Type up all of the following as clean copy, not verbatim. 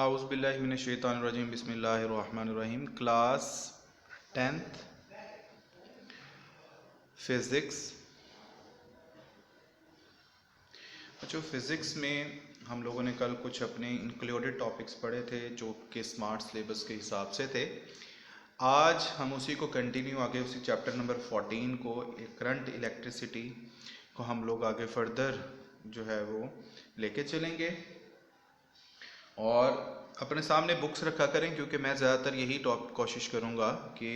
आउज़ुबिल्लाहिमिनश्शैतानिर्रजीम बिस्मिल्लाहिर्रहमानिर्रहीम। Class 10th physics. बच्चों, physics में हम लोगों ने कल कुछ अपने इंक्लूडेड टॉपिक्स पढ़े थे जो कि स्मार्ट सिलेबस के हिसाब से थे। आज हम उसी को कंटिन्यू आगे उसी चैप्टर नंबर 14 को करंट इलेक्ट्रिसिटी को हम लोग आगे फर्दर जो है वो लेके चलेंगे। और अपने सामने बुक्स रखा करें क्योंकि मैं ज़्यादातर यही कोशिश करूँगा कि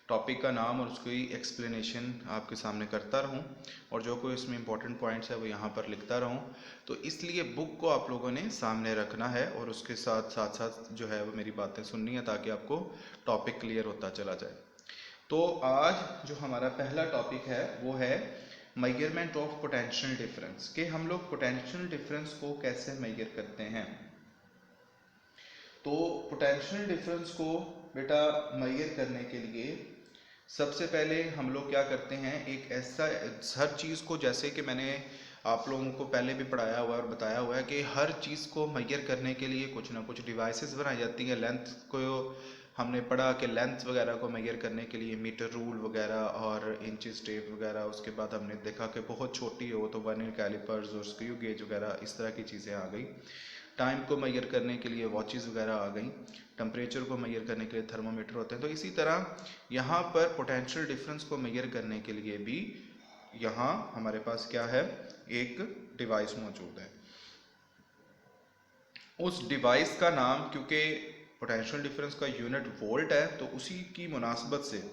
टॉपिक का नाम और उसकी एक्सप्लेनेशन आपके सामने करता रहूं और जो कोई इसमें इंपॉर्टेंट पॉइंट्स है वो यहाँ पर लिखता रहूं। तो इसलिए बुक को आप लोगों ने सामने रखना है और उसके साथ साथ जो है वो मेरी बातें सुननी है ताकि आपको टॉपिक क्लियर होता चला जाए। तो आज जो हमारा पहला टॉपिक है वो है मेजरमेंट ऑफ पोटेंशियल डिफरेंस, कि हम लोग पोटेंशियल डिफरेंस को कैसे मेजर करते हैं। तो पोटेंशियल डिफरेंस को बेटा मेजर करने के लिए सबसे पहले हम लोग क्या करते हैं, एक ऐसा हर चीज़ को, जैसे कि मैंने आप लोगों को पहले भी पढ़ाया हुआ है और बताया हुआ है कि हर चीज़ को मेजर करने के लिए कुछ ना कुछ डिवाइसेस बनाई जाती हैं। लेंथ को हमने पढ़ा कि लेंथ वगैरह को मेजर करने के लिए मीटर रूल वगैरह और इंचेस टेप वगैरह। उसके बाद हमने देखा कि बहुत छोटी हो तो वर्नियर कैलिपर्स और स्क्रू गेज वगैरह इस तरह की चीज़ें आ गई। टाइम को मेजर करने के लिए वॉचेस वगैरह आ गई। टेम्परेचर को मेजर करने के लिए थर्मोमीटर होते हैं। तो इसी तरह यहाँ पर पोटेंशियल डिफरेंस को मेजर करने के लिए भी यहाँ हमारे पास क्या है, एक डिवाइस मौजूद है। उस डिवाइस का नाम, क्योंकि पोटेंशियल डिफरेंस का यूनिट वोल्ट है तो उसी की मुनासबत से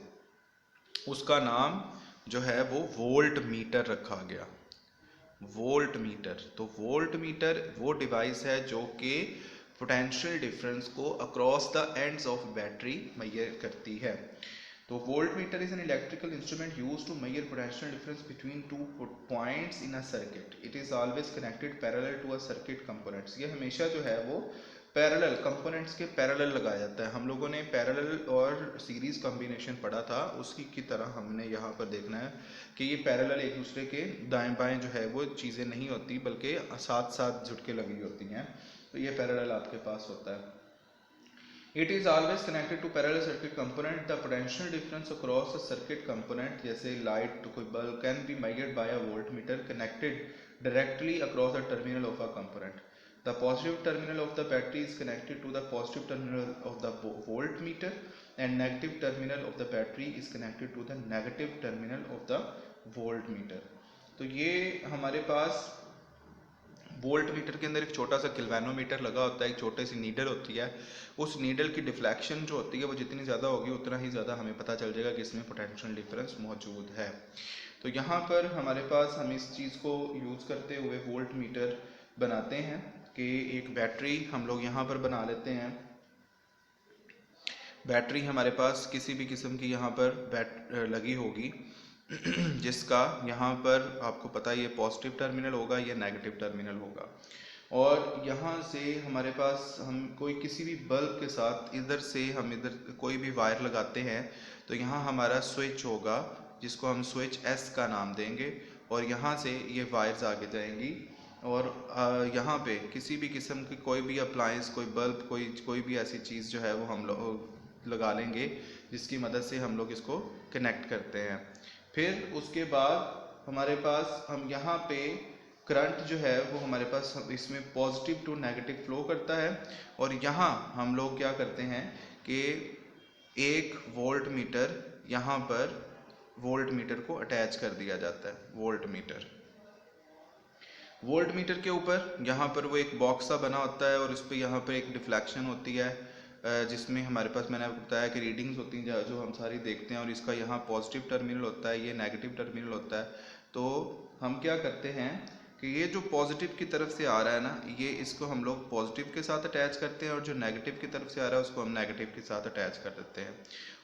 उसका नाम जो है वो वोल्ट मीटर रखा गया। Voltmeter. तो वोल्ट मीटर वो डिवाइस है जो कि पोटेंशियल डिफरेंस को across the ends of battery measure करती है। तो voltmeter is an electrical instrument used to measure potential difference between two points in a circuit. It is always connected parallel to a circuit components. ये हमेशा जो है वो parallel components के parallel लगाया जाता है। हम लोगों ने पैरेलल और सीरीज कॉम्बिनेशन पढ़ा था, उसी की तरह हमने यहाँ पर देखना है कि ये पैरेलल एक दूसरे के दाएं बाएं जो है वो चीज़ें नहीं होती बल्कि साथ साथ झुटके लगी होती हैं। तो ये पैरेलल आपके पास होता है। It is always connected to parallel circuit component. The potential difference across a circuit component, जैसे लाइट कोई bulb, can be measured by a voltmeter connected directly across the terminal of a component. The positive terminal of the battery is connected to the positive terminal of the voltmeter and negative terminal of the battery is connected to the negative terminal of the voltmeter. तो ये हमारे पास volt meter के अंदर एक छोटा सा किल्वेनोमीटर लगा होता है, एक छोटी सी नीडल होती है। उस नीडल की डिफ्लेक्शन जो होती है वो जितनी ज़्यादा होगी उतना ही ज़्यादा हमें पता चल जाएगा कि इसमें पोटेंशियल डिफरेंस मौजूद है। तो यहाँ पर हमारे पास हम इस चीज़ को यूज़ करते हुए वोल्ट मीटर बनाते हैं कि एक बैटरी हम लोग यहाँ पर बना लेते हैं। बैटरी हमारे पास किसी भी किस्म की यहाँ पर लगी होगी जिसका यहाँ पर आपको पता है ये पॉजिटिव टर्मिनल होगा, ये नेगेटिव टर्मिनल होगा। और यहाँ से हमारे पास हम कोई किसी भी बल्ब के साथ इधर से हम इधर कोई भी वायर लगाते हैं तो यहाँ हमारा स्विच होगा जिसको हम स्विच एस का नाम देंगे और यहाँ से ये वायर्स आगे जाएंगी और यहाँ पे किसी भी किस्म की कोई भी अप्लायंस, कोई बल्ब, कोई भी ऐसी चीज़ जो है वो हम लोग लगा लेंगे जिसकी मदद से हम लोग इसको कनेक्ट करते हैं। फिर उसके बाद हमारे पास हम यहाँ पे करंट जो है वो हमारे पास इसमें पॉजिटिव टू नेगेटिव फ्लो करता है और यहाँ हम लोग क्या करते हैं कि एक वोल्ट मीटर यहाँ पर वोल्ट मीटर को अटैच कर दिया जाता है। वोल्ट मीटर के ऊपर यहाँ पर वो एक बॉक्स सा बना होता है और उस पर यहाँ पर एक डिफ्लेक्शन होती है जिसमें हमारे पास मैंने आपको बताया कि रीडिंग्स होती हैं जो हम सारी देखते हैं और इसका यहाँ पॉजिटिव टर्मिनल होता है, ये नेगेटिव टर्मिनल होता है। तो हम क्या करते हैं कि ये जो पॉजिटिव की तरफ से आ रहा है ना, ये इसको हम लोग पॉजिटिव के साथ अटैच करते हैं और जो नेगेटिव की तरफ से आ रहा है उसको हम नेगेटिव के साथ अटैच कर देते हैं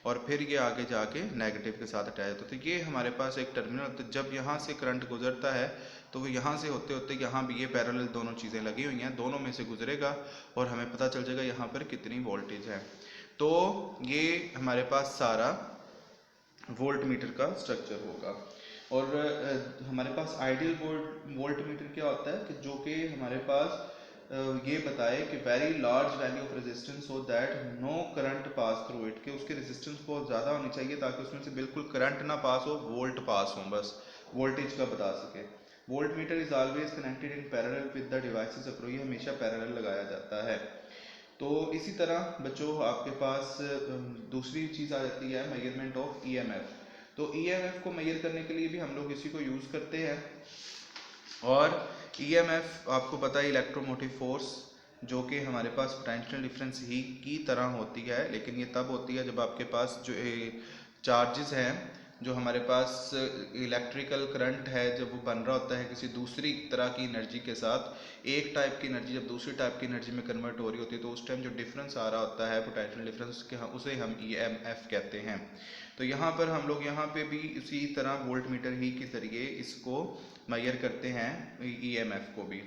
और फिर ये आगे जाके नेगेटिव के साथ अटैच होता है। तो ये हमारे पास एक टर्मिनल होता है। जब यहाँ से करंट गुजरता है तो वो यहाँ से होते होते यहाँ भी ये पैरेलल दोनों चीज़ें लगी हुई हैं, दोनों में से गुजरेगा और हमें पता चल जाएगा यहाँ पर कितनी वोल्टेज है। तो ये हमारे पास सारा वोल्ट मीटर का स्ट्रक्चर होगा। और हमारे पास आइडियल वोल्ट मीटर क्या होता है कि जो कि हमारे पास ये बताए कि very large value of resistance so that no current pass through it, कि उसकी रेजिस्टेंस बहुत ज़्यादा होनी चाहिए ताकि उसमें से बिल्कुल करंट ना पास हो, वोल्ट पास हो, बस वोल्टेज का बता सके। Volt meter is always connected in parallel with the devices approach, ये हमेशा पैरेलल लगाया जाता है। तो इसी तरह बच्चों आपके पास दूसरी चीज़ आ जाती है मेजरमेंट ऑफ ईएमएफ। तो ईएमएफ को मेजर करने के लिए भी हम लोग इसी को यूज़ करते हैं। और ईएमएफ आपको पता है इलेक्ट्रोमोटिव फोर्स, जो कि हमारे पास पोटेंशियल डिफरेंस ही की तरह होती है, लेकिन ये तब होती है जब आपके पास जो चार्जेस हैं, जो हमारे पास इलेक्ट्रिकल करंट है, जब वो बन रहा होता है किसी दूसरी तरह की एनर्जी के साथ, एक टाइप की एनर्जी जब दूसरी टाइप की एनर्जी में कन्वर्ट हो रही होती है, तो उस टाइम जो डिफरेंस आ रहा होता है पोटेंशियल डिफरेंस के, उसे हम ईएमएफ कहते हैं। तो यहाँ पर हम लोग यहाँ पे भी इसी तरह वोल्ट मीटर ही के जरिए इसको मेजर करते हैं ईएमएफ को भी।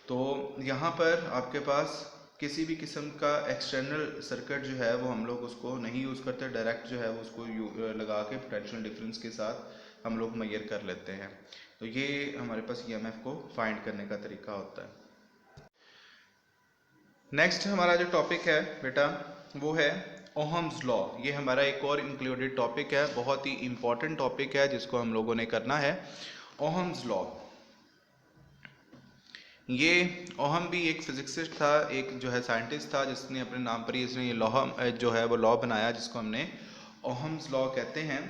तो यहाँ पर आपके पास किसी भी किस्म का एक्सटर्नल सर्किट जो है वो हम लोग उसको नहीं यूज़ करते, डायरेक्ट जो है वो उसको लगा के पोटेंशियल डिफरेंस के साथ हम लोग मेजर कर लेते हैं। तो ये हमारे पास ईएमएफ को फाइंड करने का तरीका होता है। नेक्स्ट हमारा जो टॉपिक है बेटा वो है ओहम्स लॉ। ये हमारा एक और इंक्लूडेड टॉपिक है, बहुत ही इंपॉर्टेंट टॉपिक है जिसको हम लोगों ने करना है। ओहम्स लॉ, ये ओहम भी एक फिजिक्सिस्ट था, एक जो है साइंटिस्ट था, जिसने अपने नाम पर ही इसने ये लॉ जो है वो लॉ बनाया जिसको हमने ओहम्स लॉ कहते हैं।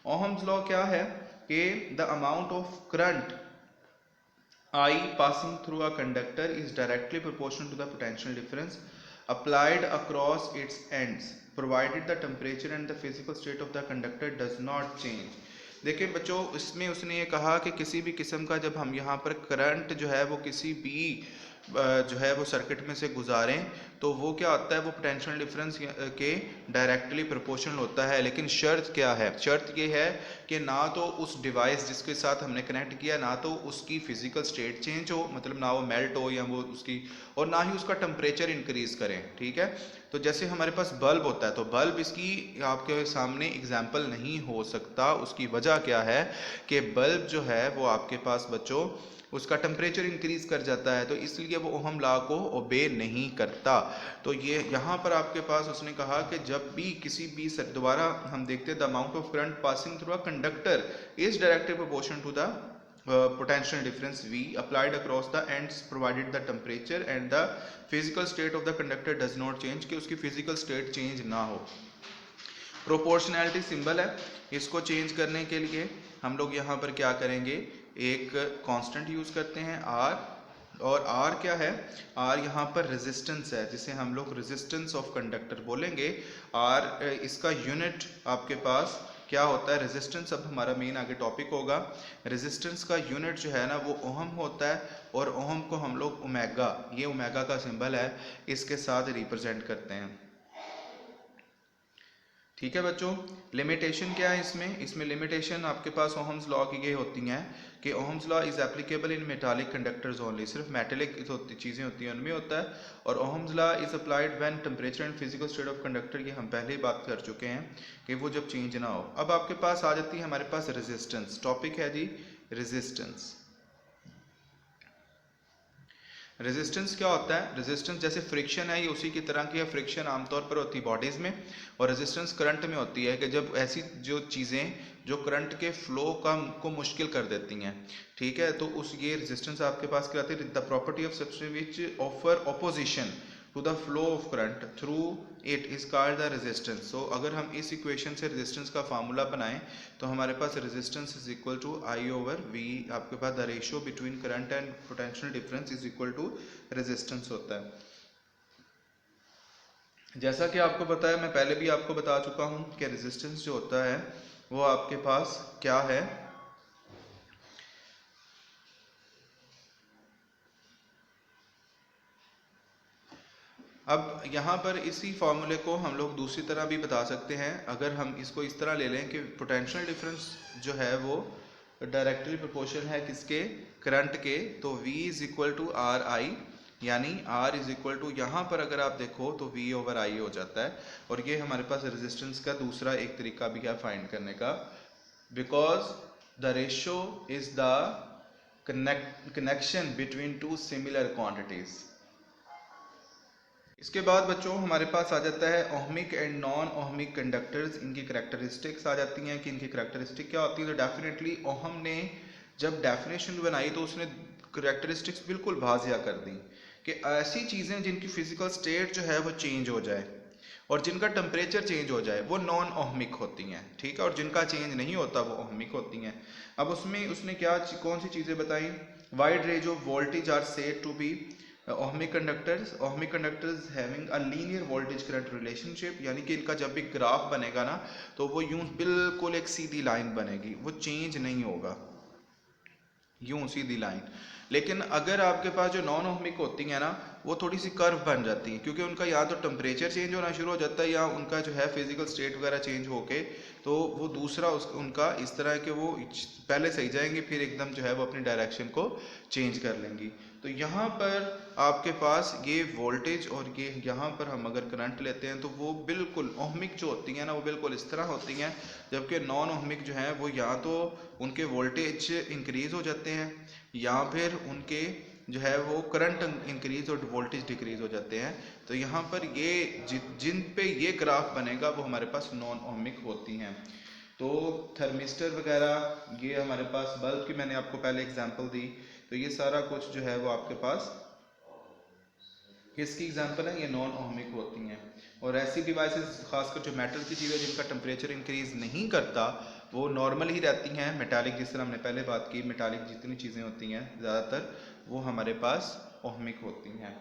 ओहम्स लॉ क्या है कि the amount of current I passing through a conductor is directly proportional to the potential difference applied across its ends provided the temperature and the physical state of the conductor does not change। देखिए बच्चों, इसमें उसने ये कहा कि किसी भी किस्म का जब हम यहाँ पर करंट जो है वो किसी भी जो है वो सर्किट में से गुजारें तो वो क्या होता है, वो पोटेंशियल डिफरेंस के डायरेक्टली प्रोपोर्शनल होता है। लेकिन शर्त क्या है, शर्त ये है कि ना तो उस डिवाइस जिसके साथ हमने कनेक्ट किया ना तो उसकी फिजिकल स्टेट चेंज हो, मतलब ना वो मेल्ट हो या वो उसकी, और ना ही उसका टेम्परेचर इंक्रीज करें। ठीक है, तो जैसे हमारे पास बल्ब होता है, तो बल्ब इसकी आपके सामने एग्जाम्पल नहीं हो सकता। उसकी वजह क्या है कि बल्ब जो है वो आपके पास बच्चों उसका टेम्परेचर इंक्रीज कर जाता है, तो इसलिए वो ओहम लॉ को ओबे नहीं करता। तो ये यहाँ पर आपके पास उसने कहा कि जब भी किसी भी दोबारा हम देखते हैं the amount of current passing through a conductor is directly proportional to the potential difference V applied across the ends provided the temperature and the physical state of the conductor does not change, कि उसकी physical state change ना हो। Proportionality symbol है, इसको change करने के लिए हम लोग यहाँ पर क्या करेंगे, एक कांस्टेंट यूज करते हैं R, और R क्या है, R यहाँ पर रेजिस्टेंस है जिसे हम लोग रेजिस्टेंस ऑफ कंडक्टर बोलेंगे। R इसका यूनिट आपके पास क्या होता है, रेजिस्टेंस अब हमारा मेन आगे टॉपिक होगा। रेजिस्टेंस का यूनिट जो है ना वो ओहम होता है, और ओहम को हम लोग ओमेगा, ये ओमेगा का सिंबल है, इसके साथ रिप्रेजेंट करते हैं। ठीक है बच्चों, लिमिटेशन क्या है इसमें, इसमें लिमिटेशन आपके पास ओहम्स लॉ की ये होती हैं कि Ohm's law is applicable in metallic conductors only, सिर्फ मेटालिक चीज़ें होती हैं उनमें होता है। और Ohm's law is applied when temperature and physical state of conductor, ये हम पहले ही बात कर चुके हैं कि वो जब चेंज ना हो। अब आपके पास आ जाती है हमारे पास रेजिस्टेंस, टॉपिक है जी रेजिस्टेंस। रेजिस्टेंस क्या होता है, रेजिस्टेंस जैसे फ्रिक्शन है, ये उसी की तरह की है। फ्रिक्शन आमतौर पर होती है बॉडीज में, और रेजिस्टेंस करंट में होती है कि जब ऐसी जो चीज़ें जो करंट के फ्लो का को मुश्किल कर देती हैं, ठीक है, तो उस ये रेजिस्टेंस आपके पास क्या आती है, the property of substance which offer opposition to the flow of current through it is called the resistance. So अगर हम इस इक्वेशन से रेजिस्टेंस का फार्मूला बनाएं तो हमारे पास resistance is equal to I over V, आपके पास the ratio between current and potential difference is equal to resistance होता है। जैसा कि आपको पता है, मैं पहले भी आपको बता चुका हूं कि रेजिस्टेंस जो होता है वो आपके पास क्या है, अब यहाँ पर इसी फॉर्मूले को हम लोग दूसरी तरह भी बता सकते हैं। अगर हम इसको इस तरह ले लें कि पोटेंशियल डिफरेंस जो है वो डायरेक्टली प्रोपोर्शनल है किसके, करंट के, तो V is equal to R I, यानी R इज इक्वल टू, यहाँ पर अगर आप देखो तो V ओवर I हो जाता है। और ये हमारे पास रेजिस्टेंस का दूसरा एक तरीका भी है फाइंड करने का, because the ratio is the connection between two similar quantities. इसके बाद बच्चों हमारे पास आ जाता है ohmic and non ohmic conductors. इनकी करेक्टरिस्टिक्स आ जाती हैं कि इनकी करेक्टरिस्टिक क्या होती है। तो डेफिनेटली ओहम ने जब डेफिनेशन बनाई तो उसने करेक्टरिस्टिक्स बिल्कुल वाज़िया कर दी कि ऐसी चीज़ें जिनकी फिजिकल स्टेट जो है वो चेंज हो जाए और जिनका टेम्परेचर चेंज हो जाए वो नॉन ओहमिक होती हैं, ठीक है, और जिनका चेंज नहीं होता वो ओहमिक होती हैं। अब उसमें उसने क्या कौन सी चीज़ें बताई। Wide range of voltage are said to be ohmic conductors having a linear voltage current relationship, यानी कि इनका जब भी ग्राफ बनेगा ना तो वो यूं बिल्कुल एक सीधी लाइन बनेगी, वो चेंज नहीं होगा, यूं सीधी लाइन। लेकिन अगर आपके पास जो नॉन ओहमिक होती हैं ना वो थोड़ी सी कर्व बन जाती हैं, क्योंकि उनका या तो टेम्परेचर चेंज होना शुरू हो जाता है या उनका जो है फिजिकल स्टेट वगैरह चेंज होके तो वो दूसरा उनका इस तरह है कि वो पहले सही जाएंगे फिर एकदम जो है वो अपनी डायरेक्शन को चेंज कर लेंगी। तो यहाँ पर आपके पास ये वोल्टेज और ये यहाँ पर हम अगर करंट लेते हैं तो वो बिल्कुल ओहमिक जो होती हैं ना वो बिल्कुल इस तरह होती हैं, जबकि नॉन ओहमिक जो है वो या तो उनके वोल्टेज इंक्रीज हो जाते हैं या फिर उनके जो है वो करंट इंक्रीज और वोल्टेज डिक्रीज हो जाते हैं। तो यहाँ पर ये जिन पे ये ग्राफ बनेगा वो हमारे पास नॉन ओहमिक होती हैं। तो थर्मिस्टर वगैरह ये हमारे पास बल्ब की मैंने आपको पहले एग्जांपल दी, तो ये सारा कुछ जो है वो आपके पास किसकी एग्जांपल है, ये नॉन ओहमिक होती हैं। और ऐसी डिवाइसेस खासकर जो मेटल की चीज़ें जिनका टेम्परेचर इंक्रीज नहीं करता वो नॉर्मल ही रहती हैं। मेटालिक जिस तरह हमने पहले बात की, मेटालिक जितनी चीज़ें होती हैं ज़्यादातर वो हमारे पास ओहमिक होती हैं।